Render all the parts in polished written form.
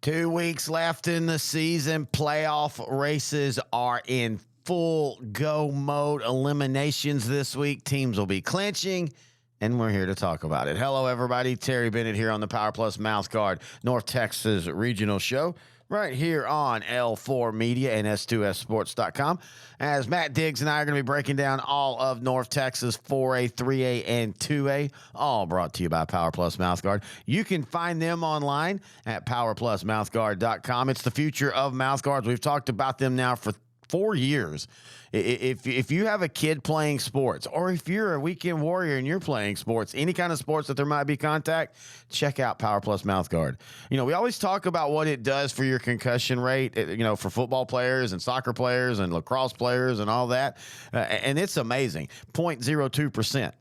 2 weeks left in the season. Playoff races are in full go mode. Eliminations this week. Teams will be clinching, and we're here to talk about it. Hello, everybody. Terry Bennett here on the PowerPlus Mouthguard North Texas Regional Show, right here on L4 Media and S2SSports.com. As Matt Diggs and I are going to be breaking down all of North Texas 4A, 3A, and 2A, all brought to you by PowerPlus Mouthguard. You can find them online at PowerPlusMouthguard.com. It's the future of mouthguards. We've talked about them now for 4 years. If you have a kid playing sports, or if you're a weekend warrior and you're playing sports, any kind of sports that there might be contact, check out PowerPlus Mouthguard. You know, we always talk about what it does for your concussion rate, for football players and soccer players and lacrosse players and all that. And it's amazing. 0.02%.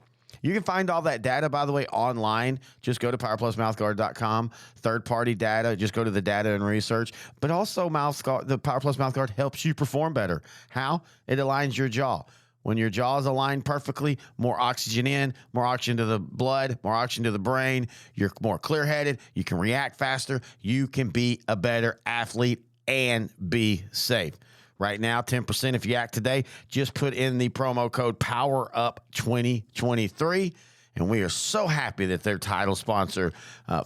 You can find all that data, by the way, online. Just go to PowerPlusMouthguard.com. Third-party data, just go to the data and research. But also, the PowerPlus Mouthguard helps you perform better. How? It aligns your jaw. When your jaw is aligned perfectly, more oxygen in, more oxygen to the blood, more oxygen to the brain. You're more clear-headed. You can react faster. You can be a better athlete and be safe. Right now, 10% if you act today. Just put in the promo code PowerUp2023. And we are so happy that they're title sponsor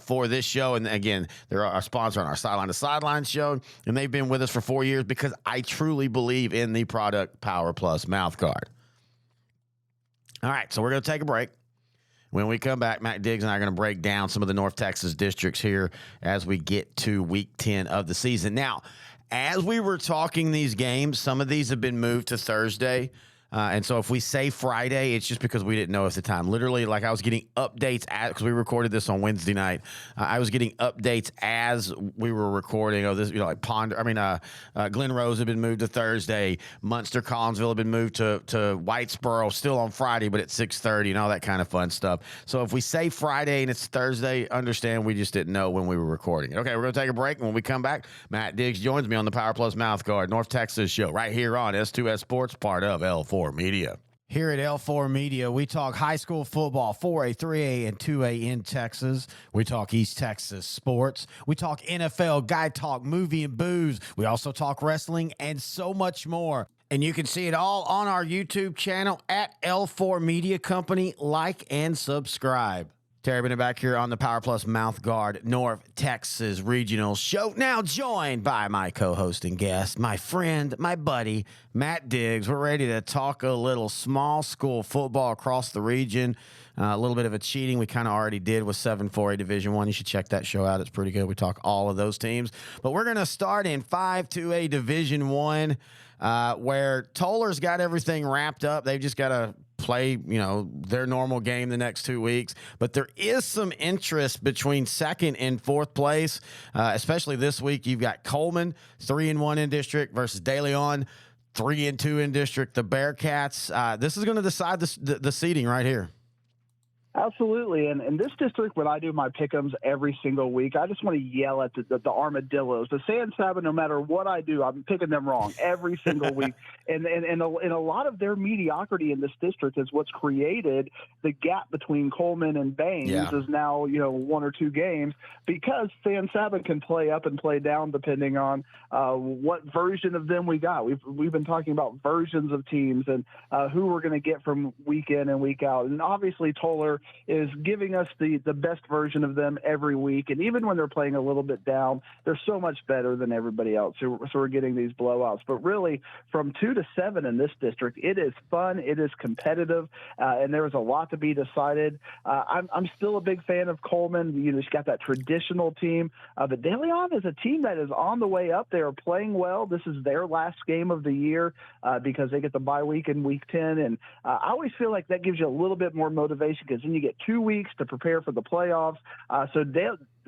for this show. And again, they're our sponsor on our Sideline to Sideline show. And they've been with us for 4 years because I truly believe in the product PowerPlus Mouthguard. All right, so we're going to take a break. When we come back, Matt Diggs and I are going to break down some of the North Texas districts here as we get to week 10 of the season. Now, as we were talking these games, some of these have been moved to Thursday. And so if we say Friday, it's just because we didn't know at the time. Literally, like I was getting updates because we recorded this on Wednesday night. I was getting updates as we were recording. Oh, this, Glen Rose had been moved to Thursday. Munster Collinsville had been moved to Whitesboro, still on Friday, but at 6:30 and all that kind of fun stuff. So if we say Friday and it's Thursday, understand we just didn't know when we were recording it. Okay, we're going to take a break. And when we come back, Matt Diggs joins me on the PowerPlus Mouthguard North Texas show right here on S2S Sports, part of L4 Media. Here at L4 Media, we talk high school football, 4A, 3A, and 2A in Texas. We talk East Texas sports. We talk NFL, guy talk, movie, and booze. We also talk wrestling and so much more. And you can see it all on our YouTube channel at L4 Media Company. Like and subscribe. Terry Bennett back here on the PowerPlus Mouthguard North Texas Regional Show. Now joined by my co-host and guest, my friend, my buddy, Matt Diggs. We're ready to talk a little small school football across the region. A little bit of a cheating we kind of already did with 7-4A Division I. You should check that show out. It's pretty good. We talk all of those teams. But we're going to start in 5-2A Division I, where Toller's got everything wrapped up. They've just got to play, their normal game the next 2 weeks. But there is some interest between second and fourth place, especially this week. You've got Coleman, 3-1 in district, versus De Leon, 3-2 in district. The Bearcats. This is going to decide the seeding right here. Absolutely. And in this district, when I do my pick'ems every single week, I just want to yell at the armadillos. The San Saba, no matter what I do, I'm picking them wrong every single week. And a lot of their mediocrity in this district is what's created the gap between Coleman and Baines is now, 1 or 2 games, because San Saba can play up and play down depending on what version of them we got. We've been talking about versions of teams and who we're going to get from week in and week out. And obviously Toller is giving us the best version of them every week. And even when they're playing a little bit down, they're so much better than everybody else. So we're getting these blowouts. But really, from 2 to 7 in this district, it is fun. It is competitive. And there is a lot to be decided. I'm still a big fan of Coleman. She's got that traditional team. But De Leon is a team that is on the way up. They are playing well. This is their last game of the year because they get the bye week in week 10. And I always feel like that gives you a little bit more motivation, because then you get 2 weeks to prepare for the playoffs. So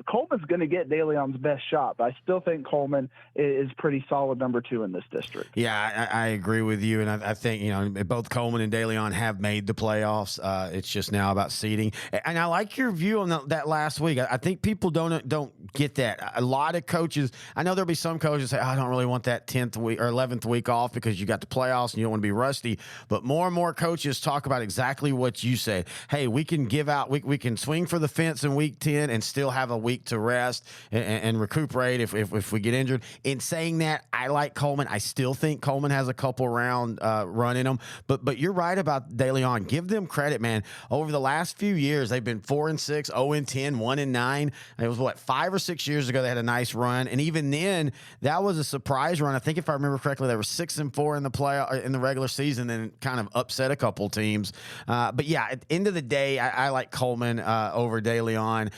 Coleman's going to get De Leon's best shot, but I still think Coleman is pretty solid number 2 in this district. Yeah, I agree with you, and I think both Coleman and De Leon have made the playoffs. It's just now about seeding, and I like your view on that last week. I think people don't get that. A lot of coaches, I know there'll be some coaches say, I don't really want that 10th week or 11th week off because you got the playoffs and you don't want to be rusty. But more and more coaches talk about exactly what you said. Hey, we can give out, we can swing for the fence in week 10 and still have a week to rest and recuperate if we get injured. In saying that, I like Coleman. I still think Coleman has a couple round run in them. But you're right about De Leon. Give them credit, man. Over the last few years, they've been 4-6, 0-10, 1-9. It was 5 or 6 years ago they had a nice run, and even then that was a surprise run. I think if I remember correctly, they were 6-4 in the regular season, and kind of upset a couple teams. But yeah, at the end of the day, I like Coleman over De Leon.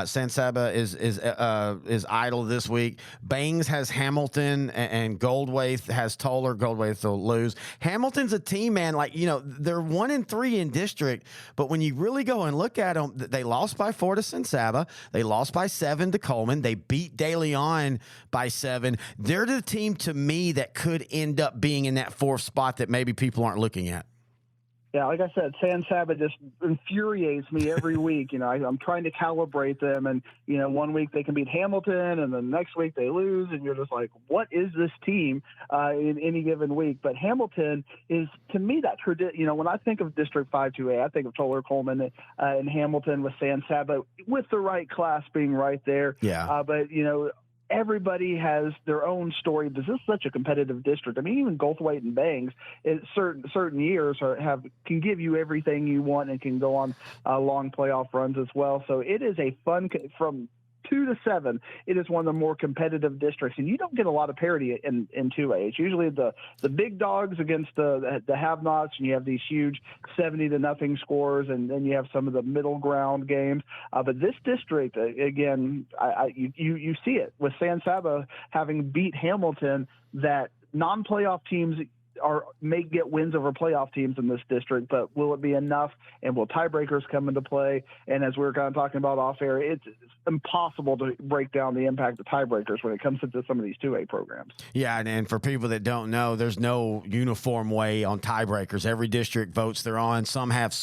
San Saba is idle this week. Bangs has Hamilton, and Goldwaith has Toller. Goldwaith will lose. Hamilton's a team, man. They're 1-3 in district, but when you really go and look at them, they lost by 4 to San Saba. They lost by 7 to Coleman. They beat De Leon by 7. They're the team to me that could end up being in that 4th spot that maybe people aren't looking at. Yeah, like I said, San Saba just infuriates me every week. I'm trying to calibrate them, and one week they can beat Hamilton, and the next week they lose, and you're just like, what is this team in any given week? But Hamilton is, to me, that tradition. When I think of District 5-2A, I think of Toller, Coleman, and Hamilton with San Saba, with the right class being right there. Yeah. But everybody has their own story. This is such a competitive district. I mean, even Goldthwaite and Bangs, in certain years can give you everything you want and can go on long playoff runs as well. So it is a fun from 2 to 7. It is one of the more competitive districts, and you don't get a lot of parity in 2A. It's usually the big dogs against the have-nots, and you have these huge 70-0 scores, and then you have some of the middle ground games. But this district, again, you see it with San Saba having beat Hamilton, that non-playoff teams may get wins over playoff teams in this district, but will it be enough? And will tiebreakers come into play? And as we were kind of talking about off air, it's impossible to break down the impact of tiebreakers when it comes to some of these 2A programs. Yeah, and for people that don't know, there's no uniform way on tiebreakers. Every district votes they're on. Some have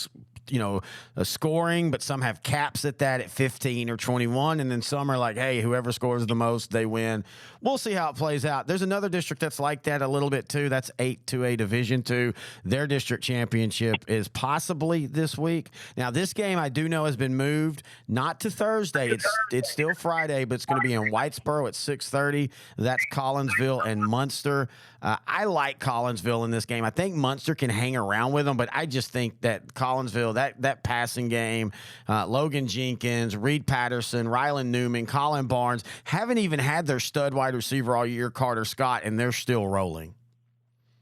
a scoring, but some have caps at 15 or 21, and then some are like, hey, whoever scores the most, they win. We'll see how it plays out. There's another district that's like that a little bit too. That's 8-2A Division II. Their district championship is possibly this week. Now, this game I do know has been moved, not to Thursday. It's still Friday, but it's going to be in Whitesboro at 6:30. That's Collinsville and Munster. I like Collinsville in this game. I think Munster can hang around with them, but I just think that Collinsville, that passing game, Logan Jenkins, Reed Patterson, Rylan Newman, Colin Barnes, haven't even had their stud wide receiver all year, Carter Scott, and they're still rolling.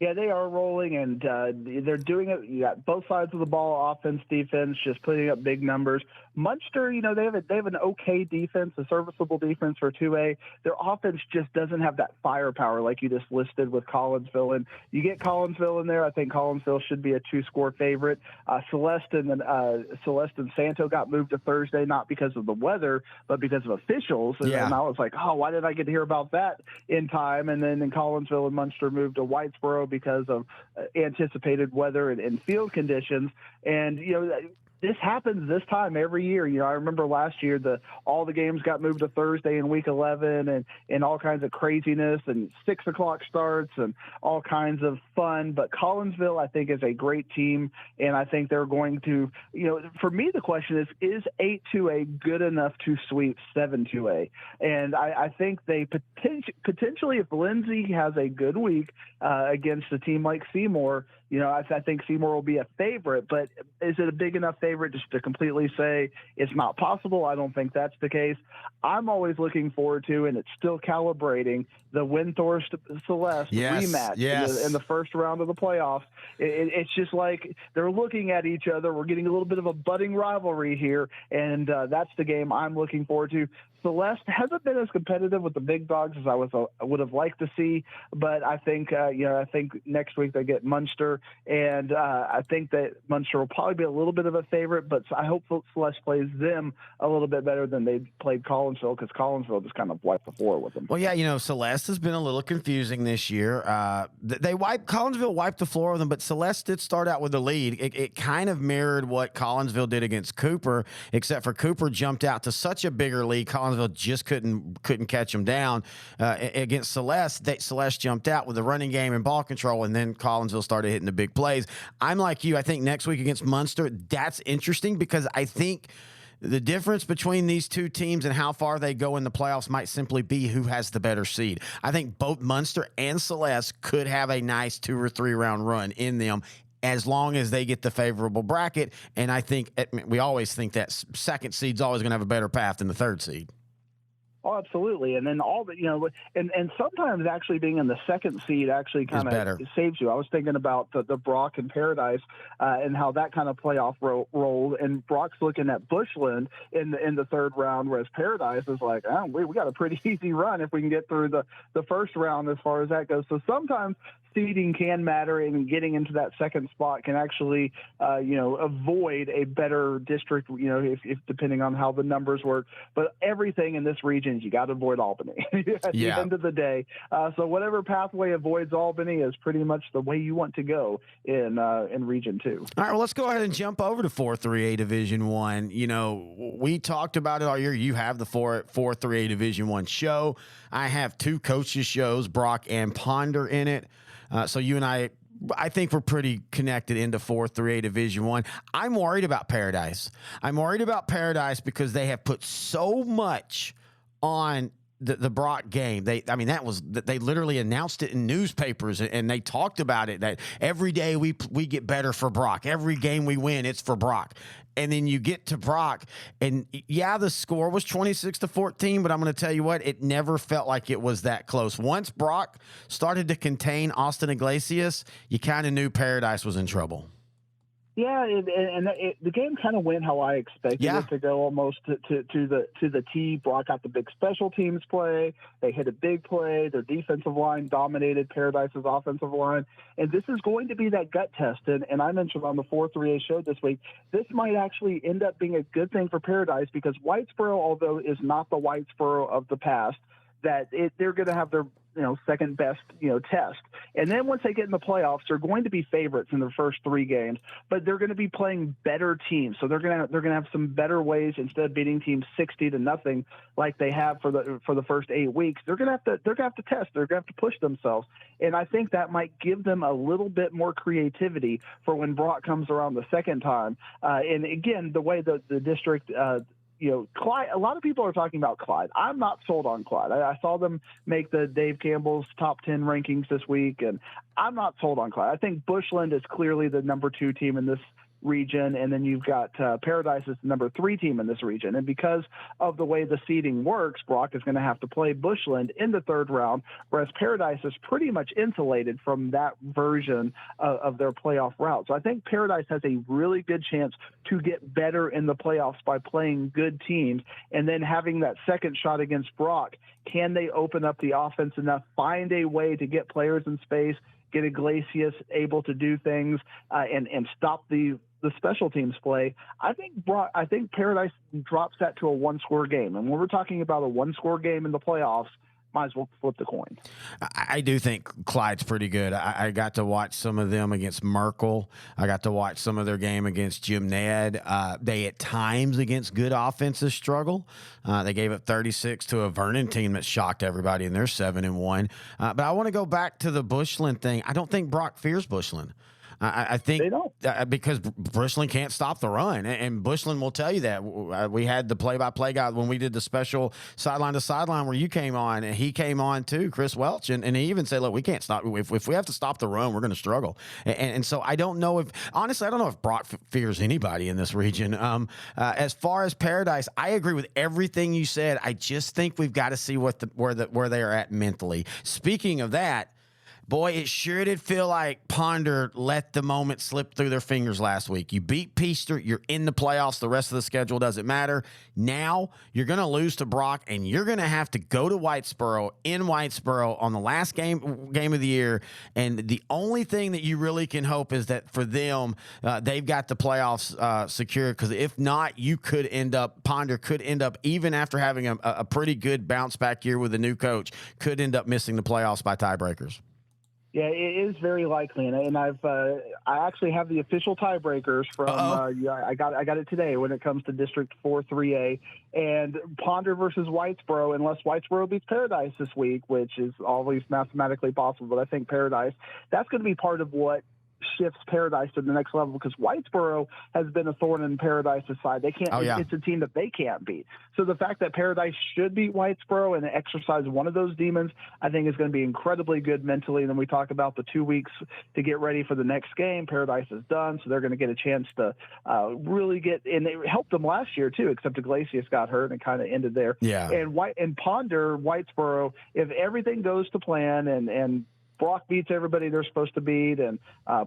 Yeah, they are rolling, and they're doing it. You got both sides of the ball, offense, defense, just putting up big numbers. Munster, they have an okay defense, a serviceable defense for 2A. Their offense just doesn't have that firepower like you just listed with Collinsville. And you get Collinsville in there, I think Collinsville should be a 2-score favorite. Celeste and Santo got moved to Thursday, not because of the weather, but because of officials. And I was like, oh, why did I get to hear about that in time? And then in Collinsville and Munster moved to Whitesboro because of anticipated weather and field conditions. And, this happens this time every year. I remember last year all the games got moved to Thursday in week 11 and all kinds of craziness and 6 o'clock starts and all kinds of fun. But Collinsville, I think, is a great team, and I think they're going to, for me, the question is 8-2A good enough to sweep 7-2A? And I think they potentially, if Lindsay has a good week against a team like Seymour, I think Seymour will be a favorite, but is it a big enough favorite just to completely say it's not possible? I don't think that's the case. I'm always looking forward to, and it's still calibrating, the Windthorst Celeste rematch in the first round of the playoffs. It's just like they're looking at each other. We're getting a little bit of a budding rivalry here, and that's the game I'm looking forward to. Celeste hasn't been as competitive with the big dogs as I would have liked to see, but I think I think next week they get Munster, and I think that Munster will probably be a little bit of a favorite, but I hope Celeste plays them a little bit better than they played Collinsville, because Collinsville just kind of wiped the floor with them. Well, yeah, Celeste has been a little confusing this year. Collinsville wiped the floor with them, but Celeste did start out with the lead. It kind of mirrored what Collinsville did against Cooper, except for Cooper jumped out to such a bigger lead. Collinsville just couldn't catch them down. Against Celeste, Celeste jumped out with the running game and ball control, and then Collinsville started hitting the big plays. I'm like you. I think next week against Munster, that's interesting, because I think The difference between these two teams and how far they go in the playoffs might simply be who has the better seed. I think both Munster and Celeste could have a nice 2 or 3 round run in them as long as they get the favorable bracket. And I think we always think that second seed's always going to have a better path than the third seed. Oh, absolutely. And then all the, and sometimes actually being in the second seed actually kind of saves you. I was thinking about the Brock and Paradise and how that kind of playoff rolled. And Brock's looking at Bushland in the third round, whereas Paradise is like, oh, we got a pretty easy run if we can get through the first round as far as that goes. So sometimes seeding can matter, and getting into that second spot can actually, avoid a better district, if depending on how the numbers work. But everything in this region, you got to avoid Albany at the end of the day. So whatever pathway avoids Albany is pretty much the way you want to go in Region 2. All right, well, let's go ahead and jump over to 4-3A Division 1. We talked about it all year. You have the 4-3A Division 1 show. I have 2 coaches shows, Brock and Ponder, in it. So you and I think we're pretty connected into 4-3A Division 1. I'm worried about Paradise. I'm worried about Paradise because they have put so much on the Brock game. They literally announced it in newspapers, and they talked about it that every day we get better for Brock. Every game we win, it's for Brock. And then you get to Brock, and the score was 26-14, but I'm going to tell you what, it never felt like it was that close. Once Brock started to contain Austin Iglesias, you kind of knew Paradise was in trouble. Yeah, the game kind of went how I expected it to go, almost to the T. Brock got the big special teams play. They hit a big play. Their defensive line dominated Paradise's offensive line. And this is going to be that gut test. And I mentioned on the 4-3A show this week, this might actually end up being a good thing for Paradise, because Whitesboro, although is not the Whitesboro of the past, that they're going to have their second best test. And then once they get in the playoffs, they're going to be favorites in their first 3 games, but they're going to be playing better teams. So they're going to have some better ways, instead of beating teams 60-0 like they have for the first 8 weeks. They're going to have to test. They're going to have to push themselves. And I think that might give them a little bit more creativity for when Brock comes around the second time. And again, the way the district, Clyde, a lot of people are talking about Clyde. I'm not sold on Clyde. I saw them make the Dave Campbell's top 10 rankings this week, and I'm not sold on Clyde. I think Bushland is clearly the number 2 team in this region, and then you've got Paradise is the number 3 team in this region. And because of the way the seeding works, Brock is going to have to play Bushland in the third round, whereas Paradise is pretty much insulated from that version of their playoff route. So I think Paradise has a really good chance to get better in the playoffs by playing good teams, and then having that second shot against Brock. Can they open up the offense enough, find a way to get players in space, get Iglesias able to do things, and stop the special teams play? I think Paradise drops that to a 1-score game. And when we're talking about a 1-score game in the playoffs, might as well flip the coin. I do think Clyde's pretty good. I got to watch some of them against Merkel. I got to watch some of their game against Jim Ned. They at times against good offenses struggle. They gave up 36 to a Vernon team that shocked everybody, and they're 7-1. But I want to go back to the Bushland thing. I don't think Brock fears Bushland. I think they don't, because Bushland can't stop the run, and Bushland will tell you that. We had the play-by-play guy when we did the special sideline to sideline where you came on, and he came on too, Chris Welch, and he even said, "Look, we can't stop. If we have to stop the run, we're going to struggle." And so I don't know if Brock fears anybody in this region. As far as Paradise, I agree with everything you said. I just think we've got to see where they are at mentally. Speaking of that, boy, it sure did feel like Ponder let the moment slip through their fingers last week. You beat Peaster, you're in the playoffs, the rest of the schedule doesn't matter. Now you're going to lose to Brock, and you're going to have to go to Whitesboro in Whitesboro on the last game of the year, and the only thing that you really can hope is that for them, they've got the playoffs secured, because if not, Ponder could end up, even after having a pretty good bounce-back year with a new coach, could end up missing the playoffs by tiebreakers. Yeah, it is very likely, and I actually have the official tiebreakers from. I got it today when it comes to District 4-3A, and Ponder versus Whitesboro. Unless Whitesboro beats Paradise this week, which is always mathematically possible, but I think Paradise. That's going to be part of what shifts Paradise to the next level, because Whitesboro has been a thorn in Paradise's side. They can't. It's a team that they can't beat. So the fact that Paradise should beat Whitesboro and exercise one of those demons, I think is going to be incredibly good mentally. And then we talk about the 2 weeks to get ready for the next game. Paradise is done, so they're going to get a chance to really get. And it helped them last year too, except Iglesias got hurt and kind of ended there. Yeah. And Ponder, Whitesboro, if everything goes to plan and Brock beats everybody they're supposed to beat, and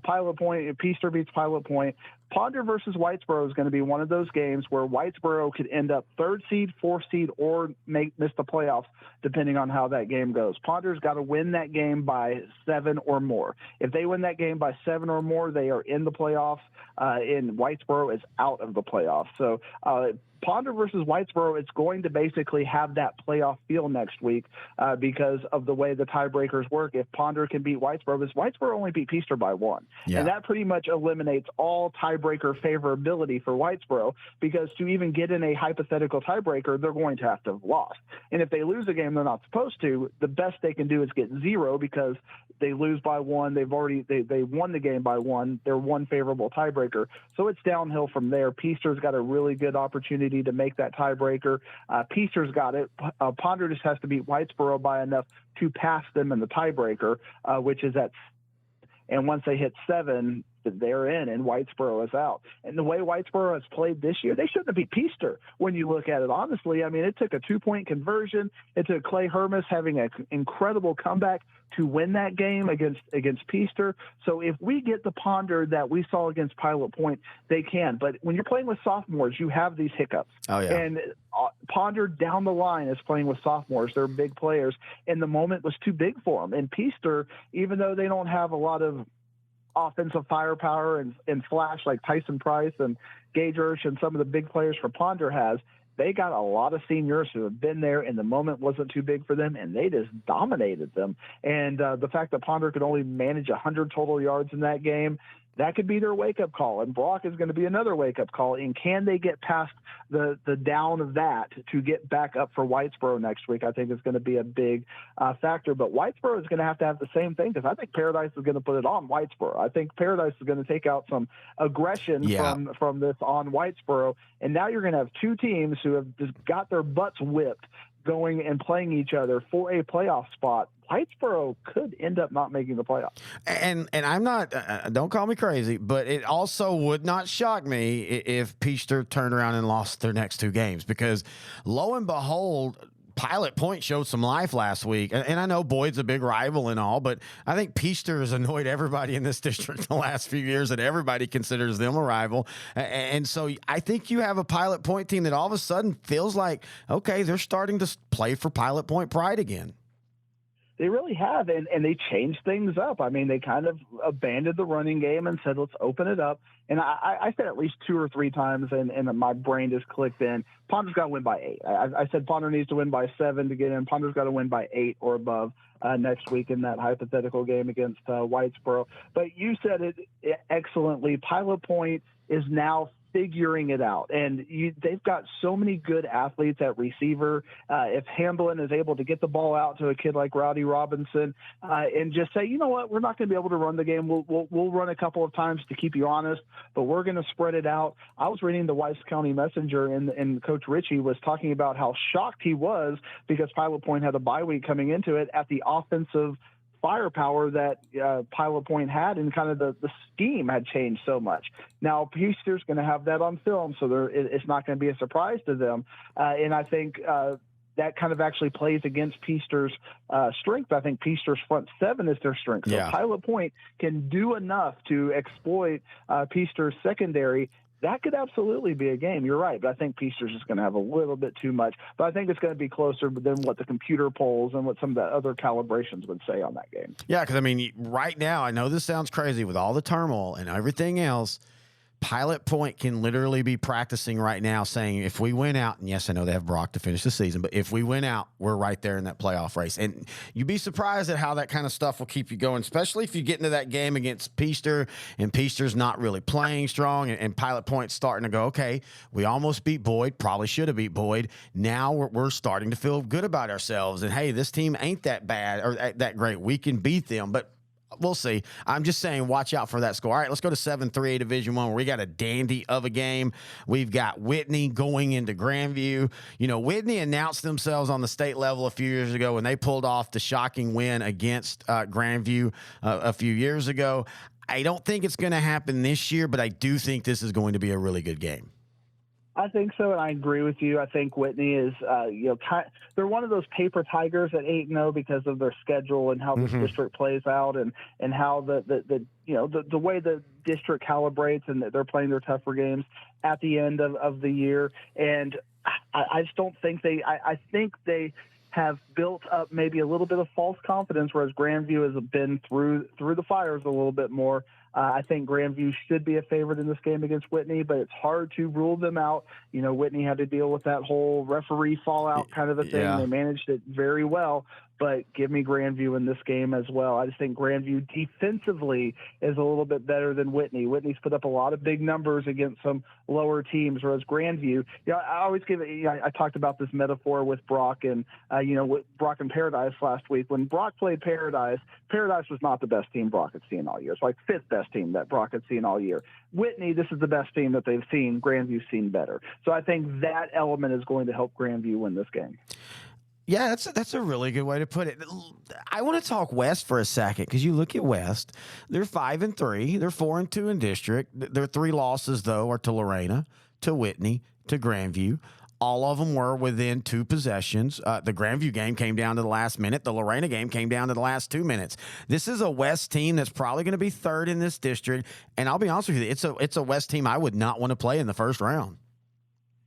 Pilot Point, Peaster beats Pilot Point, Ponder versus Whitesboro is going to be one of those games where Whitesboro could end up 3rd seed, 4th seed, or miss the playoffs, depending on how that game goes. Ponder's got to win that game by 7 or more. If they win that game by 7 or more, they are in the playoffs, and Whitesboro is out of the playoffs. So Ponder versus Whitesboro, it's going to basically have that playoff feel next week because of the way the tiebreakers work. If Ponder can beat Whitesboro, because Whitesboro only beat Peaster by 1. Yeah. And that pretty much eliminates all tiebreaker favorability for Whitesboro, because to even get in a hypothetical tiebreaker, they're going to have to have lost. And if they lose a game they're not supposed to, the best they can do is get 0, because they lose by 1. They won the game by 1. They're one favorable tiebreaker. So it's downhill from there. Peaster's got a really good opportunity to make that tiebreaker. Peaster's got it. Ponder just has to beat Whitesboro by enough to pass them in the tiebreaker, which is at. And once they hit 7, they're in, and Whitesboro is out. And the way Whitesboro has played this year, they shouldn't have beat Peaster when you look at it, honestly. I mean, it took a 2-point conversion. It took Clay Hermes having an incredible comeback to win that game against Peaster. So if we get the Ponder that we saw against Pilot Point, they can. But when you're playing with sophomores, you have these hiccups. Oh, yeah. And Ponder down the line is playing with sophomores. They're big players, and the moment was too big for them. And Peaster, even though they don't have a lot of offensive firepower and flash like Tyson Price and Gage Ursh and some of the big players for Ponder has, they got a lot of seniors who have been there, and the moment wasn't too big for them, and they just dominated them. And the fact that Ponder could only manage 100 total yards in that game, that could be their wake-up call. And Brock is going to be another wake-up call. And can they get past the down of that to get back up for Whitesboro next week? I think is going to be a big factor. But Whitesboro is going to have the same thing, because I think Paradise is going to put it on Whitesboro. I think Paradise is going to take out some aggression from this on Whitesboro. And now you're going to have 2 teams who have just got their butts whipped going and playing each other for a playoff spot. Whitesboro could end up not making the playoffs. And I'm not, don't call me crazy, but it also would not shock me if Peaster turned around and lost their next 2 games, because lo and behold, Pilot Point showed some life last week. And I know Boyd's a big rival and all, but I think Peaster has annoyed everybody in this district the last few years, and everybody considers them a rival. And so I think you have a Pilot Point team that all of a sudden feels like, okay, they're starting to play for Pilot Point pride again. They really have, and they changed things up. I mean, they kind of abandoned the running game and said, let's open it up. And I said at least 2 or 3 times, and my brain just clicked in, Ponder's got to win by 8. I said Ponder needs to win by 7 to get in. Ponder's got to win by 8 or above next week in that hypothetical game against Whitesboro. But you said it excellently. Pilot Point is now figuring it out, and they've got so many good athletes at receiver. If Hamblin is able to get the ball out to a kid like Rowdy Robinson and just say, you know what, we're not going to be able to run the game. We'll run a couple of times to keep you honest, but we're going to spread it out. I was reading the Weiss County Messenger, and Coach Ritchie was talking about how shocked he was, because Pilot Point had a bye week coming into it, at the offensive firepower that Pilot Point had, and kind of the scheme had changed so much. Now Peaster's going to have that on film, so it's not going to be a surprise to them. And I think that kind of actually plays against Peaster's strength. I think Peaster's front 7 is their strength. So Pilot Point can do enough to exploit Peaster's secondary. That could absolutely be a game. You're right. But I think Peaster's just going to have a little bit too much. But I think it's going to be closer than what the computer polls and what some of the other calibrations would say on that game. Yeah, because, I mean, right now, I know this sounds crazy with all the turmoil and everything else, Pilot Point can literally be practicing right now saying, if we win out, and yes, I know they have Brock to finish the season, but if we win out, we're right there in that playoff race. And you'd be surprised at how that kind of stuff will keep you going, especially if you get into that game against Peaster, and Peaster's not really playing strong, and Pilot Point's starting to go, okay, we almost beat Boyd, probably should have beat Boyd. Now we're starting to feel good about ourselves, and hey, this team ain't that bad or that great. We can beat them, but We'll see. I'm just saying, watch out for that score. All right, let's go to 7-3A Division I, where we got a dandy of a game. We've got Whitney going into Grandview. You know, Whitney announced themselves on the state level a few years ago when they pulled off the shocking win against Grandview a few years ago. I don't think it's going to happen this year, but I do think this is going to be a really good game. I think so, and I agree with you. I think Whitney is, they're one of those paper tigers at 8-0 because of their schedule and how this district plays out, and how the way the district calibrates, and that they're playing their tougher games at the end of the year. And I just don't think I think they have built up maybe a little bit of false confidence, whereas Grandview has been through the fires a little bit more. I think Grandview should be a favorite in this game against Whitney, but it's hard to rule them out. You know, Whitney had to deal with that whole referee fallout kind of a thing. Yeah. They managed it very well, but give me Grandview in this game as well. I just think Grandview defensively is a little bit better than Whitney. Whitney's put up a lot of big numbers against some lower teams, whereas Grandview, I always give it, I talked about this metaphor with Brock and, with Brock and Paradise last week. When Brock played Paradise was not the best team Brock had seen all year. It's like fifth best team that Brock had seen all year. Whitney, this is the best team that they've seen. Grandview's seen better. So I think that element is going to help Grandview win this game. Yeah, that's a really good way to put it. I want to talk West for a second, because you look at West, they're 5-3, they're 4-2 in district. Their 3 losses though are to Lorena, to Whitney, to Grandview. All of them were within 2 possessions. The Grandview game came down to the last minute. The Lorena game came down to the last 2 minutes. This is a West team that's probably going to be 3rd in this district. And I'll be honest with you, it's a West team I would not want to play in the first round.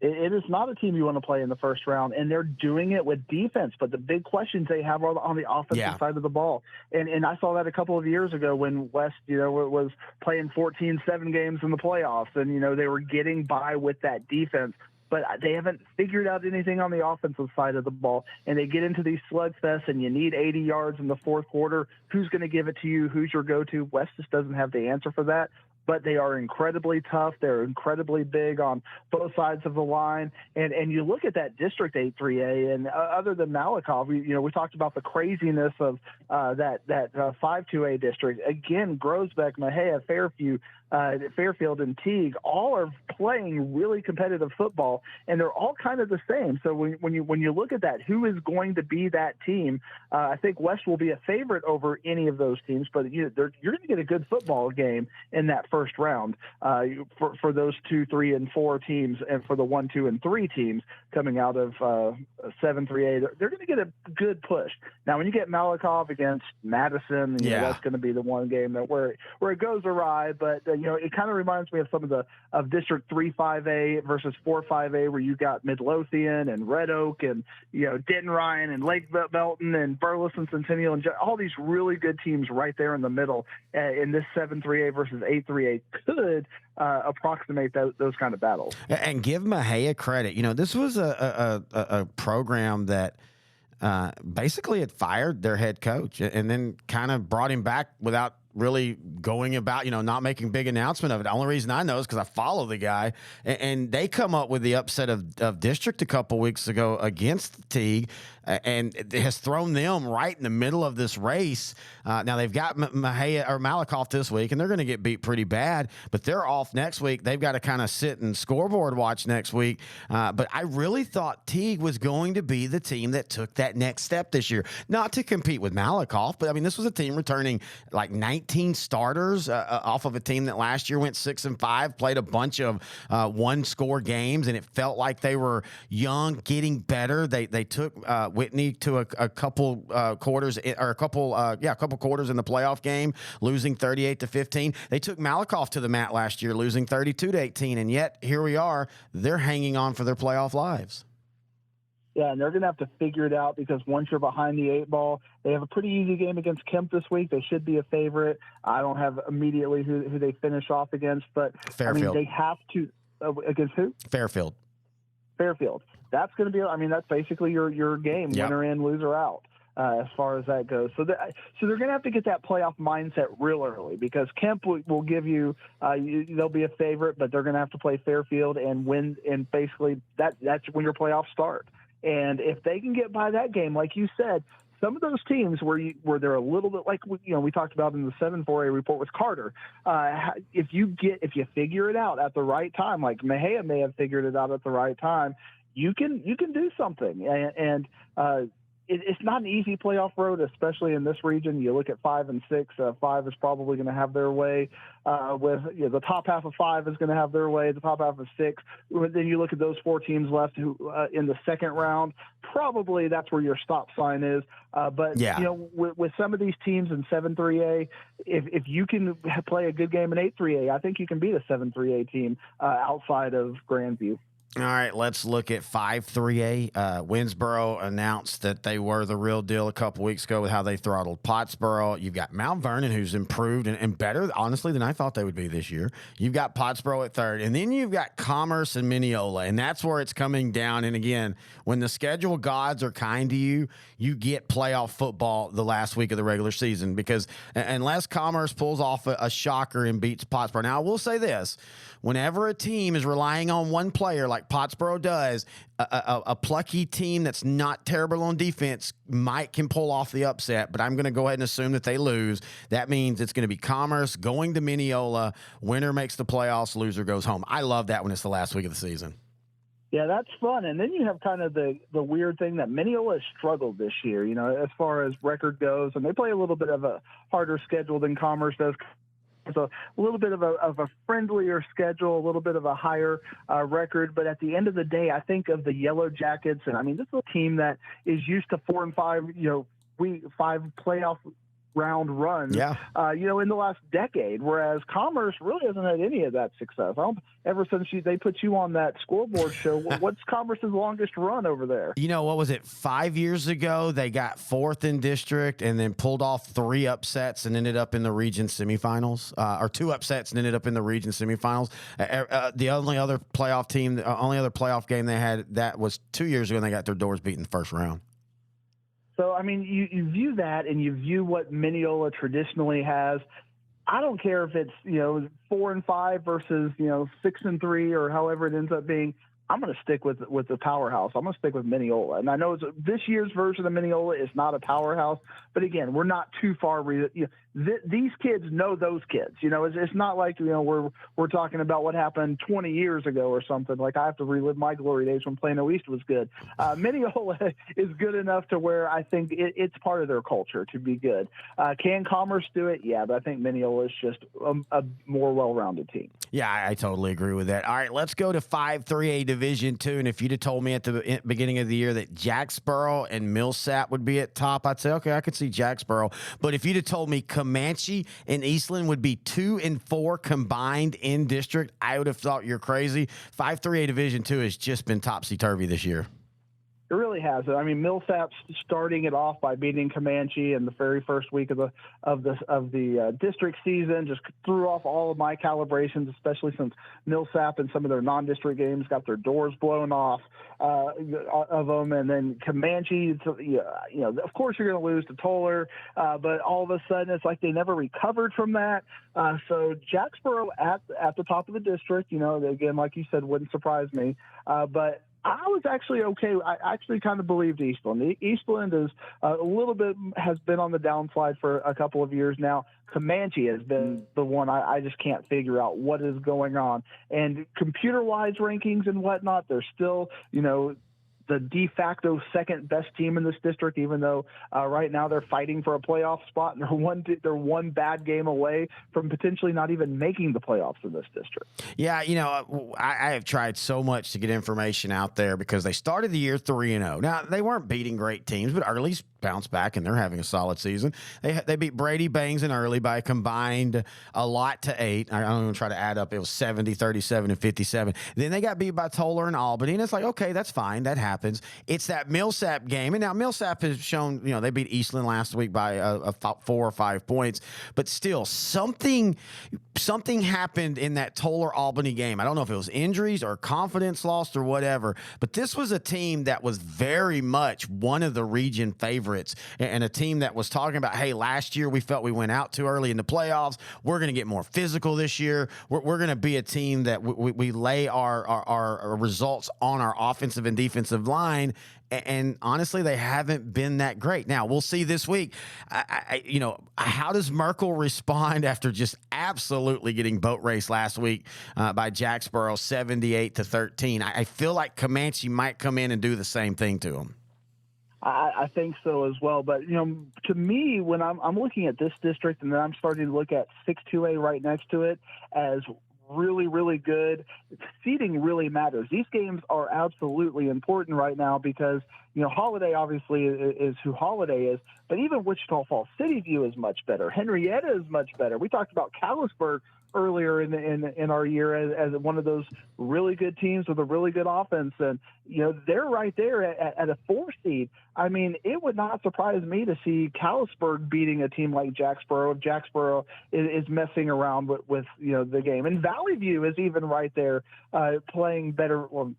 It is not a team you want to play in the first round, and they're doing it with defense. But the big questions they have are on the offensive side of the ball. And I saw that a couple of years ago when West, was playing 14-7 games in the playoffs, and, they were getting by with that defense. But they haven't figured out anything on the offensive side of the ball. And they get into these slugfests, and you need 80 yards in the fourth quarter. Who's going to give it to you? Who's your go-to? West just doesn't have the answer for that. But they are incredibly tough. They're incredibly big on both sides of the line. And you look at that District 8-3A, and other than Malakoff, we talked about the craziness of that 5-2A district. Again, Groesbeck, Mejia, Fairfield, and Teague all are playing really competitive football, and they're all kind of the same. So when you look at that, who is going to be that team? I think West will be a favorite over any of those teams, but you're going to get a good football game in that first round for those 2, 3, and 4 teams, and for the 1, 2, and 3 teams coming out of 7-3A, they're going to get a good push. Now, when you get Malakoff against Madison, that's going to be the one game that where it goes awry. But it kind of reminds me of some of District 3-5A versus 4-5A, where you got Midlothian and Red Oak and Denton Ryan and Lake Belton and Burleson Centennial and all these really good teams right there in the middle. In this 7-3A versus 8-3A could approximate those kind of battles. And give Mejia credit. This was a program that basically had fired their head coach and then kind of brought him back without really going about, not making big announcement of it. The only reason I know is because I follow the guy, and they come up with the upset of district a couple weeks ago against Teague, and it has thrown them right in the middle of this race. Now they've got Mejia or Malakoff this week, and they're going to get beat pretty bad, but they're off next week. They've got to kind of sit and scoreboard watch next week. But I really thought Teague was going to be the team that took that next step this year, not to compete with Malakoff, but this was a team returning like 19 starters off of a team that last year went 6-5, played a bunch of 1-score games, and it felt like they were young, getting better. They took Whitney to a couple quarters or a couple quarters in the playoff game, losing 38-15. They took Malakoff to the mat last year, losing 32-18, and yet here we are. They're hanging on for their playoff lives. Yeah, and they're going to have to figure it out, because once you're behind the 8 ball, they have a pretty easy game against Kemp this week. They should be a favorite. I don't have immediately who they finish off against, but Fairfield. They have to against who? Fairfield. That's going to be. That's basically your game, winner in, loser out. As far as that goes. So they're going to have to get that playoff mindset real early, because Kemp will give you, they'll be a favorite, but they're going to have to play Fairfield and win. And basically that's when your playoffs start. And if they can get by that game, like you said, some of those teams where they're a little bit like we talked about in the 7-4A report with Carter. If you figure it out at the right time, like Mejia may have figured it out at the right time, you can do something. And it's not an easy playoff road, especially in this region. You look at 5 and 6. 5 is probably going to have their way. With the top half of 5 is going to have their way. The top half of 6. Then you look at those 4 teams left who in the second round. Probably that's where your stop sign is. But with some of these teams in 7-3A, if you can play a good game in 8-3A, I think you can beat a 7-3A team outside of Grandview. All right, let's look at 5-3A. Winsboro announced that they were the real deal a couple weeks ago with how they throttled Pottsboro. You've got Mount Vernon, who's improved and better, honestly, than I thought they would be this year. You've got Pottsboro at third, and then you've got Commerce and Mineola, and that's where it's coming down. And again, when the schedule gods are kind to you, you get playoff football the last week of the regular season, because unless Commerce pulls off a shocker and beats Pottsboro. Now, I will say this. Whenever a team is relying on one player like Pottsboro does, a plucky team that's not terrible on defense can pull off the upset, but I'm going to go ahead and assume that they lose. That means it's going to be Commerce going to Mineola. Winner makes the playoffs, loser goes home. I love that when it's the last week of the season. Yeah, that's fun. And then you have kind of the weird thing that Mineola has struggled this year, as far as record goes, and they play a little bit of a harder schedule than Commerce does. It's a little bit of a friendlier schedule, a little bit of a higher record. But at the end of the day, I think of the Yellow Jackets. And I mean, this is a team that is used to 4 and 5, 5 playoff round runs, in the last decade, whereas Commerce really hasn't had any of that success. Ever since they put you on that scoreboard show, what's Commerce's longest run over there? What was it, 5 years ago? They got 4th in district and then pulled off 3 upsets and ended up in the region semifinals, or 2 upsets and ended up in the region semifinals. The only other playoff game they had, that was 2 years ago, and they got their doors beat in the first round. So, I mean, you view that and you view what Mineola traditionally has. I don't care if it's, 4 and 5 versus, 6 and 3 or however it ends up being. I'm going to stick with the powerhouse. I'm going to stick with Mineola. And I know this year's version of Mineola is not a powerhouse, but again, we're not too far. These kids know those kids. It's not like we're talking about what happened 20 years ago or something. Like I have to relive my glory days when Plano East was good. Mineola is good enough to where I think it's part of their culture to be good. Can Commerce do it? Yeah, but I think Mineola is just a more well-rounded team. Yeah, I totally agree with that. All right, let's go to 5-3A Division II. And if you'd have told me at the beginning of the year that Jacksboro and Millsap would be at top, I'd say, okay, I could see Jacksboro. But if you'd have told me Comanche and Eastland would be 2 and 4 combined in district, I would have thought you're crazy. 5-3A Division II has just been topsy-turvy this year. It really has. I mean, Millsap's starting it off by beating Comanche in the very first week of the district season. Just threw off all of my calibrations, especially since Millsap and some of their non-district games got their doors blown off of them. And then Comanche, of course you're going to lose to Toller, but all of a sudden it's like they never recovered from that. So Jacksboro at the top of the district, again, like you said, wouldn't surprise me. But I was actually okay. I actually kind of believed Eastland. Eastland is has been on the downslide for a couple of years now. Comanche has been the one I just can't figure out what is going on. And computer-wise rankings and whatnot, they're still, the de facto second best team in this district, even though right now they're fighting for a playoff spot and they're one bad game away from potentially not even making the playoffs in this district. Yeah, I have tried so much to get information out there because they started the year 3-0. Now, they weren't beating great teams, but Early's bounced back and they're having a solid season. They beat Brady Bangs and Early by a combined a lot to 8. I don't even try to add up. It was 70, 37, and 57. Then they got beat by Toller and Albany, and it's like, okay, that's fine. That happens. It's that Millsap game, and now Millsap has shown, they beat Eastland last week by 4 or 5 points, but still something happened in that Toller Albany game. I don't know if it was injuries or confidence lost or whatever, but this was a team that was very much one of the region favorites and a team that was talking about, hey, last year we felt we went out too early in the playoffs. We're going to get more physical this year. We're going to be a team that we lay our results on our offensive and defensive line. And honestly, they haven't been that great. Now we'll see this week. How does Merkel respond after just absolutely getting boat raced last week by Jacksboro 78-13? I feel like Comanche might come in and do the same thing to them. I think so as well. But, to me, when I'm looking at this district and then I'm starting to look at 6-2A right next to it as really, really good, seeding really matters. These games are absolutely important right now because, Holiday obviously is who Holiday is, but even Wichita Falls City View is much better. Henrietta is much better. We talked about Callisburg earlier in our year as one of those really good teams with a really good offense. And, they're right there at a 4 seed. I mean, it would not surprise me to see Callisburg beating a team like Jacksboro if Jacksboro is messing around with the game. And Valley View is even right there playing better. Well,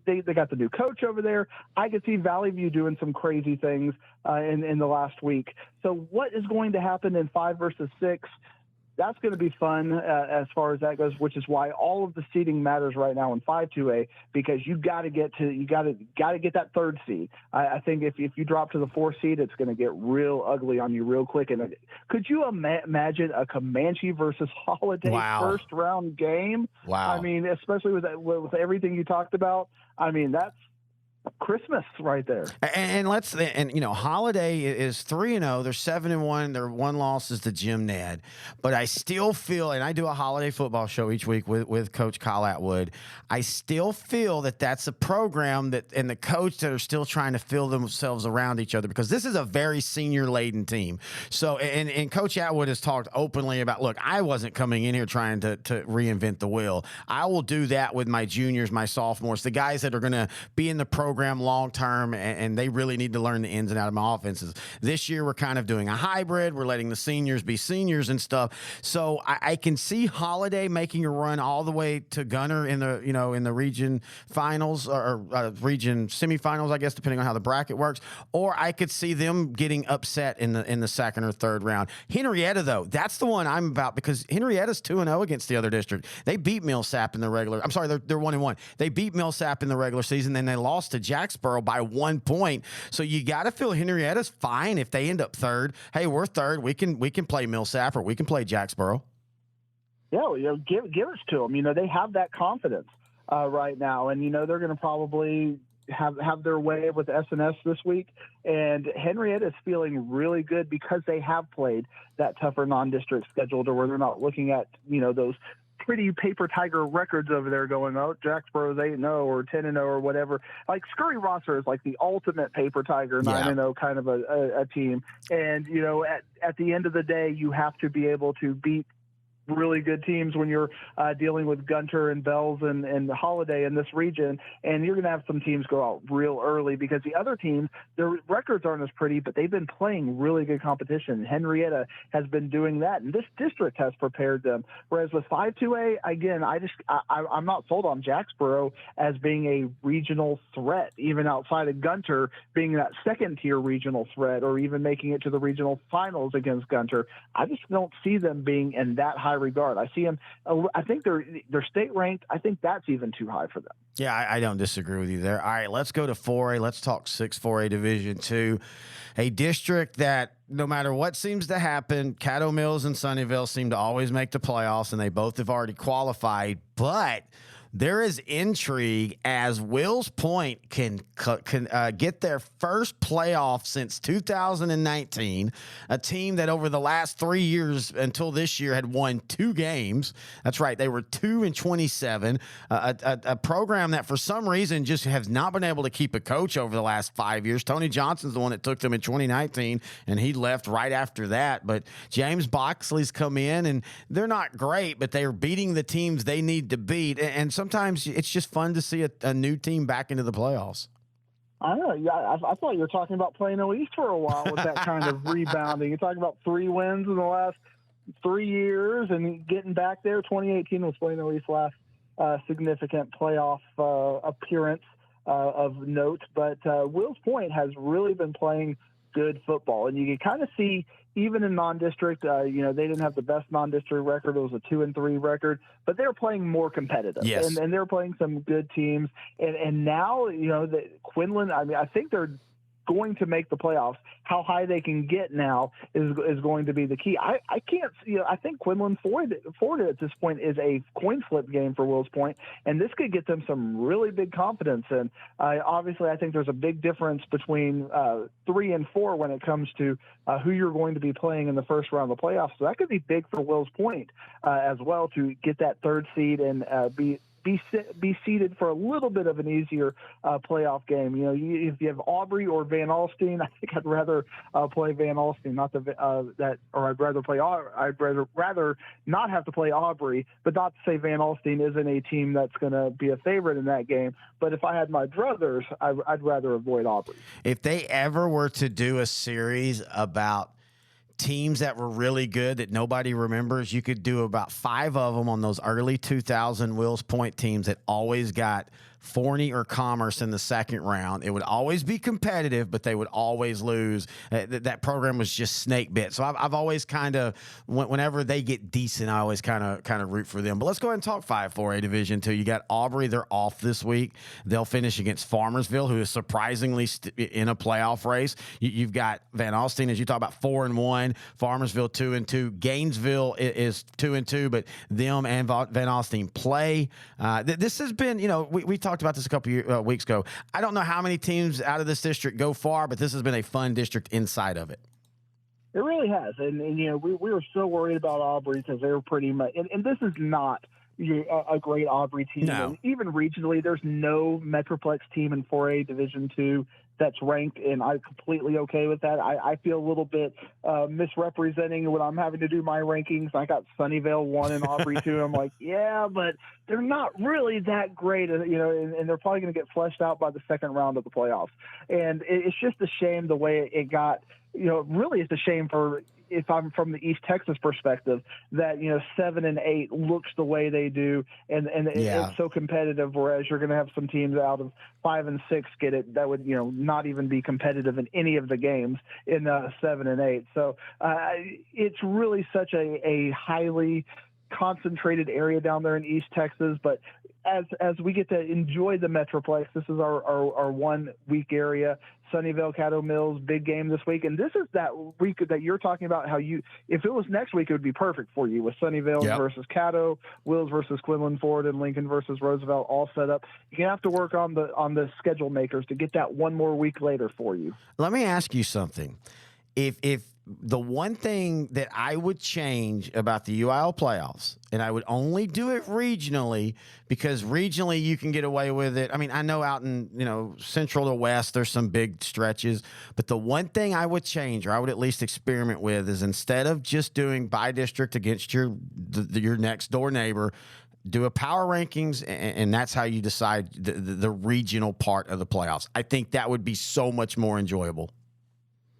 they got the new coach over there. I could see Valley View doing some crazy things in the last week. So what is going to happen in 5 versus 6? That's going to be fun as far as that goes, which is why all of the seeding matters right now in 5-2A, because you got to get that 3rd seed. I think if you drop to the 4th seed, it's going to get real ugly on you real quick. And could you imagine a Comanche versus Holiday first round game? Wow. I mean, especially with everything you talked about. I mean, that's Christmas right there. And Holiday is 3-0. They're 7-1. Their one loss is to Jim Ned. But I still feel, and I do a Holiday football show each week with Coach Kyle Atwood, I still feel that that's a program and the coach that are still trying to fill themselves around each other, because this is a very senior-laden team. So, and Coach Atwood has talked openly about, look, I wasn't coming in here trying to reinvent the wheel. I will do that with my juniors, my sophomores, the guys that are going to be in the program long term, and they really need to learn the ins and outs of my offenses. This year we're kind of doing a hybrid. We're letting the seniors be seniors and stuff. So I can see Holiday making a run all the way to Gunter in the region finals or region semifinals, I guess, depending on how the bracket works. Or I could see them getting upset in the 2nd or 3rd round. Henrietta, though, that's the one I'm about, because Henrietta's 2-0 against the other district. They beat Millsap in the regular. I'm sorry, they're 1-1. They beat Millsap in the regular season, then they lost to Jacksboro by 1 point. So you got to feel Henrietta's fine if they end up 3rd. Hey, we're 3rd. We can play Millsap, or we can play Jacksboro. Yeah, give it to them. They have that confidence right now, and they're going to probably have their way with SNS this week. And Henrietta is feeling really good because they have played that tougher non-district schedule, to where they're not looking at those pretty paper tiger records over there going, oh, Jacksboro's 8-0 or 10-0 or whatever. Like Scurry Rosser is like the ultimate paper tiger, 9-0 kind of a team. And, at the end of the day, you have to be able to beat really good teams when you're dealing with Gunter and Bells and Holiday in this region. And you're going to have some teams go out real early, because the other teams, their records aren't as pretty, but they've been playing really good competition. Henrietta has been doing that, and this district has prepared them. Whereas with 5-2A, again, I'm not sold on Jacksboro as being a regional threat, even outside of Gunter being that 2nd-tier regional threat, or even making it to the regional finals against Gunter. I just don't see them being in that high regard. I see them. I think they're state ranked. I think that's even too high for them. Yeah, I don't disagree with you there. All right, let's go to 4A. Let's talk 6-4A Division II, a district that no matter what seems to happen, Caddo Mills and Sunnyvale seem to always make the playoffs, and they both have already qualified. But there is intrigue as Wills Point can get their first playoff since 2019, a team that over the last 3 years until this year had won 2 games. That's right. They were 2-27, a program that for some reason just has not been able to keep a coach over the last 5 years. Tony Johnson's the one that took them in 2019, and he left right after that. But James Boxley's come in, and they're not great, but they're beating the teams they need to beat. And sometimes it's just fun to see a new team back into the playoffs. I know. Yeah, I thought you were talking about Plano East for a while with that kind of rebounding. You're talking about 3 wins in the last 3 years and getting back there. 2018 was Plano East's last significant playoff appearance of note. But Wills Point has really been playing good football. And you can kind of see, even in non-district, they didn't have the best non-district record. It was a 2-3 record, but they're playing more competitive. Yes. And they're playing some good teams. And now, Quinlan, I think they're going to make the playoffs. How high they can get now is going to be the key. I can't see. I think Quinlan Ford at this point is a coin flip game for Wills Point, and this could get them some really big confidence. And obviously, I think there's a big difference between 3 and 4 when it comes to who you're going to be playing in the first round of the playoffs. So that could be big for Wills Point as well, to get that 3rd seed and be seated for a little bit of an easier playoff game. If you have Aubrey or Van Alstyne, I think I'd rather play Van Alstyne, I'd rather not have to play Aubrey, but not to say Van Alstyne isn't a team that's going to be a favorite in that game. But if I had my druthers, I'd rather avoid Aubrey. If they ever were to do a series about teams that were really good that nobody remembers, you could do about 5 of them on those early 2000 Wills Point teams that always got Forney or Commerce in the second round. It would always be competitive, but they would always lose. That program was just snake bit. So I've always kind of, whenever they get decent, I always kind of root for them. But let's go ahead and talk 5-4A Division 2. You got Aubrey. They're off this week. They'll finish against Farmersville, who is surprisingly in a playoff race. You've got Van Alstyne, as you talk about, 4-1. Farmersville 2-2. Gainesville is 2-2, but them and Van Alstyne play. This has been, we talked about this a couple weeks ago. I don't know how many teams out of this district go far, but this has been a fun district inside of it. It really has. And we were so worried about Aubrey because they were pretty much, and this is not a great Aubrey team. No. And even regionally, there's no Metroplex team in 4A Division 2 that's ranked, and I'm completely okay with that. I feel a little bit misrepresenting when I'm having to do my rankings. I got Sunnyvale 1 and Aubrey 2. I'm like, yeah, but they're not really that great, and they're probably going to get fleshed out by the second round of the playoffs. And it's just a shame the way it got. Really, it's a shame for, if I'm from the East Texas perspective, that 7 and 8 looks the way they do, and it's so competitive. Whereas you're going to have some teams out of 5 and 6 get it that would not even be competitive in any of the games in 7 and 8. So it's really such a highly concentrated area down there in East Texas. But as we get to enjoy the Metroplex, this is our 1 week area. Sunnyvale, Caddo Mills, big game this week. And this is that week that you're talking about, if it was next week, it would be perfect for you with Sunnyvale versus Caddo, Wills versus Quinlan Ford, and Lincoln versus Roosevelt all set up. You're going to have to work on the schedule makers to get that one more week later for you. Let me ask you something. If the one thing that I would change about the UIL playoffs, and I would only do it regionally, because regionally you can get away with it. I mean, I know out in, central to west, there's some big stretches, but the one thing I would change, or I would at least experiment with, is instead of just doing by district against your next door neighbor, do a power rankings, and that's how you decide the regional part of the playoffs. I think that would be so much more enjoyable.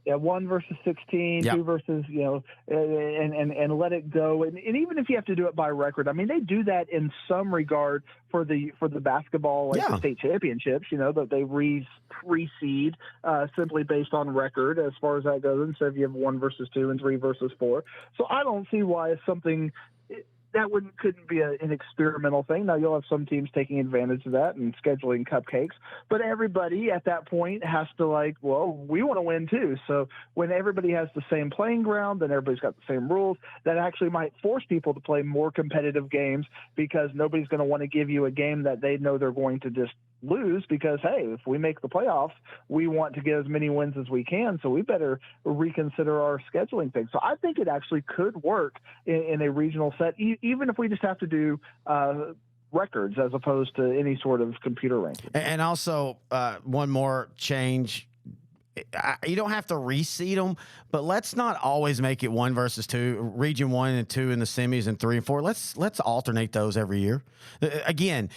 Yeah, 1 versus 16, 2 versus, and let it go. And even if you have to do it by record, I mean, they do that in some regard for the basketball, the state championships, that they reseed simply based on record as far as that goes. Instead of you have 1 versus 2 and 3 versus 4. So I don't see why it's something that couldn't be an experimental thing. Now, you'll have some teams taking advantage of that and scheduling cupcakes, but everybody at that point has to we want to win too. So when everybody has the same playing ground, then everybody's got the same rules. That actually might force people to play more competitive games, because nobody's going to want to give you a game that they know they're going to just lose, because, hey, if we make the playoffs, we want to get as many wins as we can, so we better reconsider our scheduling thing. So I think it actually could work in a regional set, even if we just have to do records as opposed to any sort of computer ranking. And also, one more change. You don't have to reseed them, but let's not always make it 1 versus 2, region 1 and 2 in the semis, and 3 and 4. Let's alternate those every year. Again,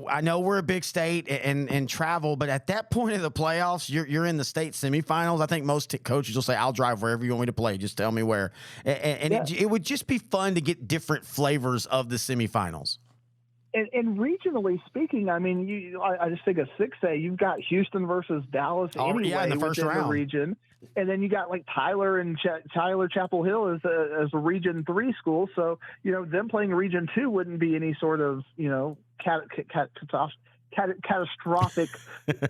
I know we're a big state and travel, but at that point of the playoffs, you're in the state semifinals. I think most coaches will say, "I'll drive wherever you want me to play. Just tell me where." It would just be fun to get different flavors of the semifinals. And regionally speaking, I mean, I just think of 6A, you've got Houston versus Dallas anyway in the first round. the region. And then you got like Tyler and Tyler Chapel Hill as a Region 3 school. So, them playing Region 2 wouldn't be any sort of, catastrophic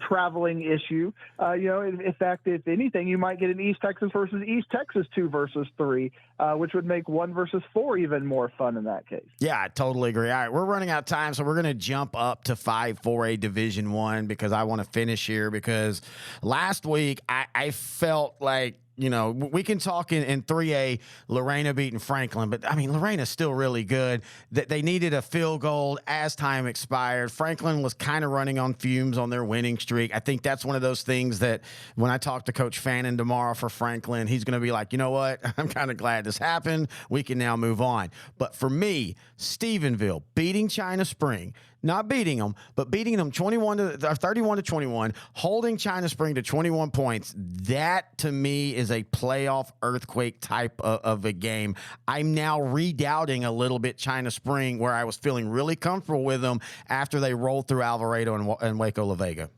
traveling issue. In fact, if anything, you might get an East Texas versus East Texas 2 versus 3, which would make 1 versus 4 even more fun in that case. Yeah, I totally agree. All right, we're running out of time, so we're going to jump up to 5-4A Division I because I want to finish here because last week I felt like, we can talk in 3A, Lorena beating Franklin, but I mean, Lorena's still really good. They needed a field goal as time expired. Franklin was kind of running on fumes on their winning streak. I think that's one of those things that when I talk to Coach Fannin tomorrow for Franklin, he's going to be like, you know what? I'm kind of glad this happened. We can now move on. But for me, Stephenville beating China Spring, not beating them, but beating them 31-21, holding China Spring to 21 points. That to me is a playoff earthquake type of a game. I'm now redoubting a little bit China Spring, where I was feeling really comfortable with them after they rolled through Alvarado and Waco La Vega.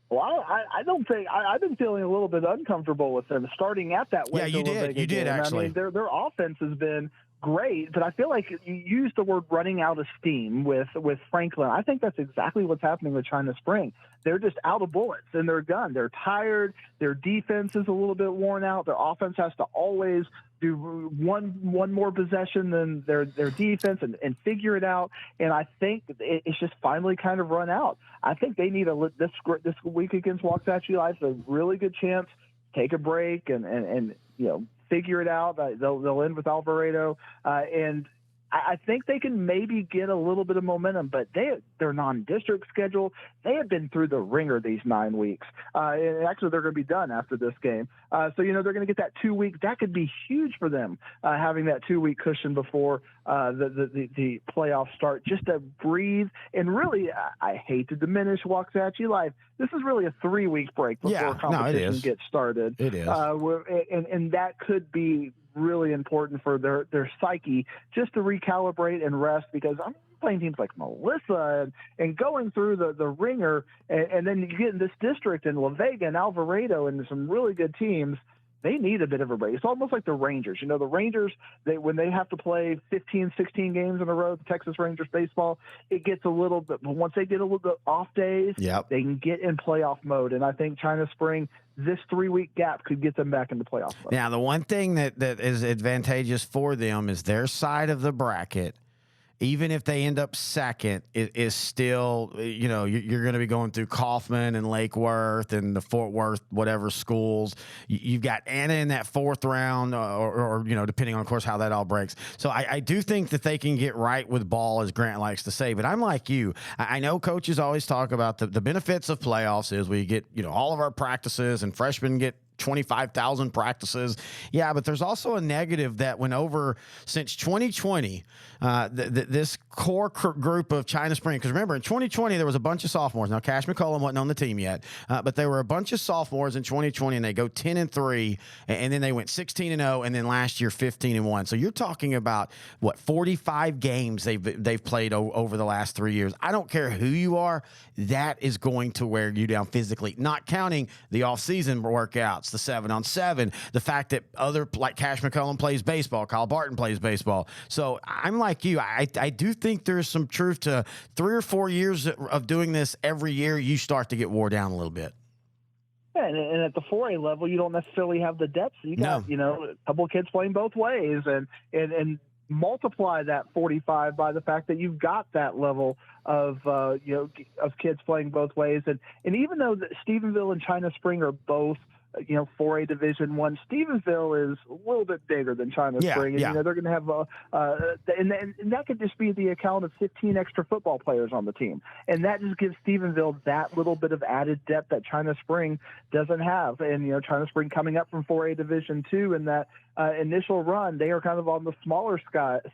Well, I don't think I've been feeling a little bit uncomfortable with them starting at that Waco. Yeah, you did. You did actually. I mean, their offense has been great, but I feel like you used the word running out of steam with Franklin. I think that's exactly what's happening with China Spring. They're just out of bullets in their gun. They're tired. Their defense is a little bit worn out. Their offense has to always do one more possession than their defense and figure it out. And I think it's just finally kind of run out. I think they need this week against Waxahachie Life a really good chance. Take a break and figure it out. They'll end with Alvarado, and I think they can maybe get a little bit of momentum, but their non-district schedule, they have been through the ringer these 9 weeks. And actually, they're going to be done after this game. So, they're going to get that 2 week. That could be huge for them, having that 2 week cushion before the playoffs start, just to breathe. And really, I hate to diminish Waxahachie Life. This is really a 3 week break before competition gets started. It is. And that could be really important for their psyche, just to recalibrate and rest, because I'm playing teams like Melissa and going through the ringer, and then you get in this district and La Vega and Alvarado and some really good teams. They need a bit of a break. It's almost like the Rangers. The Rangers, when they have to play 15, 16 games in a row, the Texas Rangers baseball, it gets a little bit, but once they get a little bit off days, they can get in playoff mode. And I think China Spring, this 3 week gap could get them back into playoff mode. Now, the one thing that is advantageous for them is their side of the bracket. Even if they end up second, it is still, you're going to be going through Kaufman and Lake Worth and the Fort Worth, whatever schools. You've got Anna in that 4th round, or depending on, of course, how that all breaks. So I do think that they can get right with ball, as Grant likes to say. But I'm like you. I know coaches always talk about the benefits of playoffs is we get, all of our practices, and freshmen get 25,000 practices. Yeah, but there's also a negative that since 2020, this core group of China Spring, because remember, in 2020, there was a bunch of sophomores. Now, Cash McCollum wasn't on the team yet, but there were a bunch of sophomores in 2020, and they go 10-3, and then they went 16-0, and then last year 15-1. So you're talking about, 45 games they've played over the last 3 years. I don't care who you are, that is going to wear you down physically, not counting the offseason workouts, the 7-on-7, the fact that like Cash McCollum plays baseball, Kyle Barton plays baseball. So I'm like you. I do think there's some truth to 3 or 4 years of doing this every year. You start to get wore down a little bit. Yeah, and at the 4A level, you don't necessarily have the depth. You got, a couple of kids playing both ways, and multiply that 45 by the fact that you've got that level of kids playing both ways. And even though Stephenville and China Spring are both 4A Division I, Stephenville is a little bit bigger than China Spring. And, they're going to have and that could just be the account of 15 extra football players on the team. And that just gives Stephenville that little bit of added depth that China Spring doesn't have. And, China Spring coming up from 4A Division II in that initial run, they are kind of on the smaller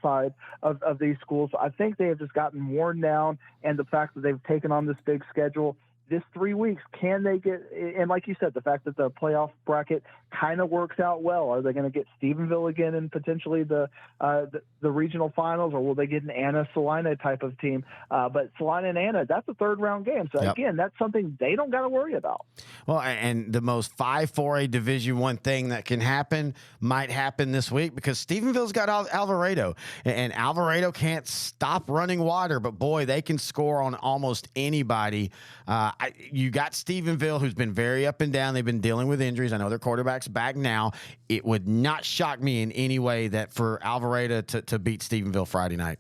side of these schools. I think they have just gotten worn down, and the fact that they've taken on this big schedule, this 3 weeks, can they get, and like you said, the fact that the playoff bracket kind of works out well. Are they going to get Stephenville again in potentially the regional finals, or will they get an Anna Salina type of team? But Salina and Anna, that's a third round game. So again, that's something they don't got to worry about. Well, and the most 5-4A Division I thing that can happen might happen this week, because Stephenville's got Alvarado, and Alvarado can't stop running water, but boy, they can score on almost anybody. You got Stephenville, who's been very up and down. They've been dealing with injuries. I know their quarterback's back now. It would not shock me in any way that for Alvarado to beat Stephenville Friday night.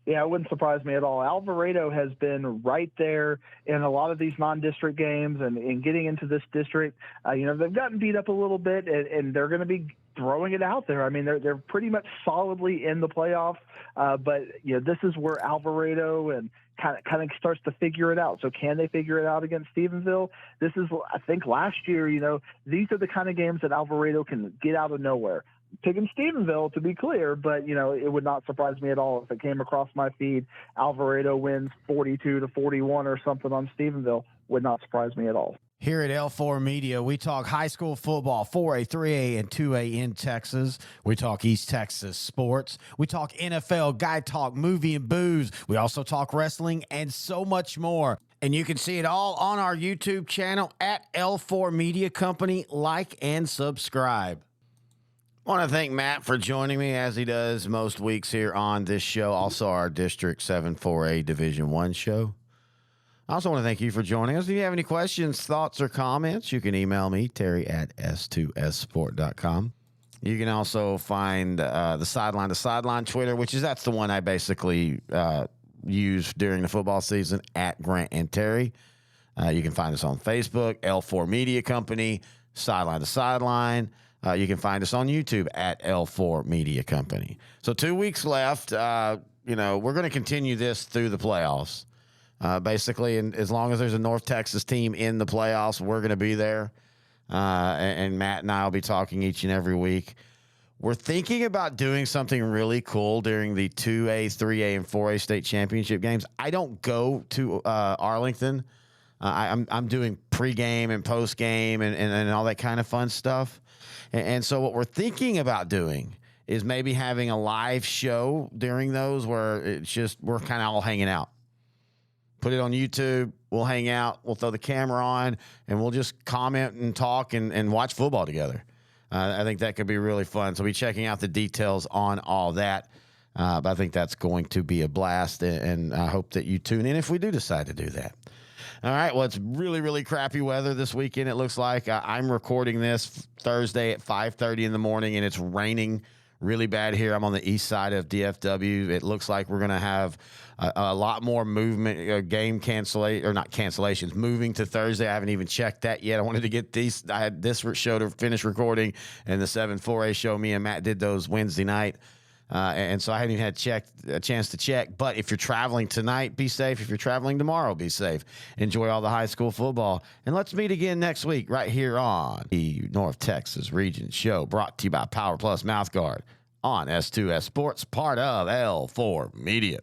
Yeah, it wouldn't surprise me at all. Alvarado has been right there in a lot of these non-district games, and getting into this district, they've gotten beat up a little bit, and they're going to be throwing it out there. I mean, they're pretty much solidly in the playoff, but this is where Alvarado and kind of starts to figure it out. So can they figure it out against Stephenville? This is, I think, last year. These are the kind of games that Alvarado can get out of nowhere. Picking Stephenville, to be clear, but it would not surprise me at all if it came across my feed. Alvarado wins 42-41 or something on Stephenville. Would not surprise me at all. Here at L4 Media, we talk high school football, 4A, 3A, and 2A in Texas. We talk East Texas sports. We talk NFL, guy talk, movie and booze. We also talk wrestling and so much more. And you can see it all on our YouTube channel at L4 Media Company. Like and subscribe. I want to thank Matt for joining me, as he does most weeks here on this show, also our District 7 4A Division I show. I also want to thank you for joining us. If you have any questions, thoughts, or comments, you can email me, terry@s2ssport.com. You can also find the Sideline to Sideline Twitter, that's the one I basically use during the football season, at Grant and Terry. You can find us on Facebook, L4 Media Company, Sideline to Sideline. You can find us on YouTube at L4 Media Company. So 2 weeks left. We're going to continue this through the playoffs. Basically, and as long as there's a North Texas team in the playoffs, we're going to be there. And Matt and I will be talking each and every week. We're thinking about doing something really cool during the 2A, 3A, and 4A state championship games. I don't go to Arlington. I'm doing pregame and postgame and all that kind of fun stuff. And so what we're thinking about doing is maybe having a live show during those where it's just we're kind of all hanging out. Put it on YouTube. We'll hang out. We'll throw the camera on, and we'll just comment and talk and watch football together. I think that could be really fun. So we'll be checking out the details on all that. But I think that's going to be a blast, and I hope that you tune in if we do decide to do that. All right, well, it's really, really crappy weather this weekend, it looks like. I'm recording this Thursday at 5:30 in the morning, and it's raining really bad here. I'm on the east side of DFW. It looks like we're going to have a lot more movement, game cancellation, or not cancellations, moving to Thursday. I haven't even checked that yet. I wanted to get these. I had this show to finish recording, and the 7-4A show, me and Matt did those Wednesday night. And so I haven't even had a chance to check. But if you're traveling tonight, be safe. If you're traveling tomorrow, be safe. Enjoy all the high school football. And let's meet again next week right here on the North Texas Region Show, brought to you by PowerPlus Mouthguard on S2S Sports, part of L4 Media.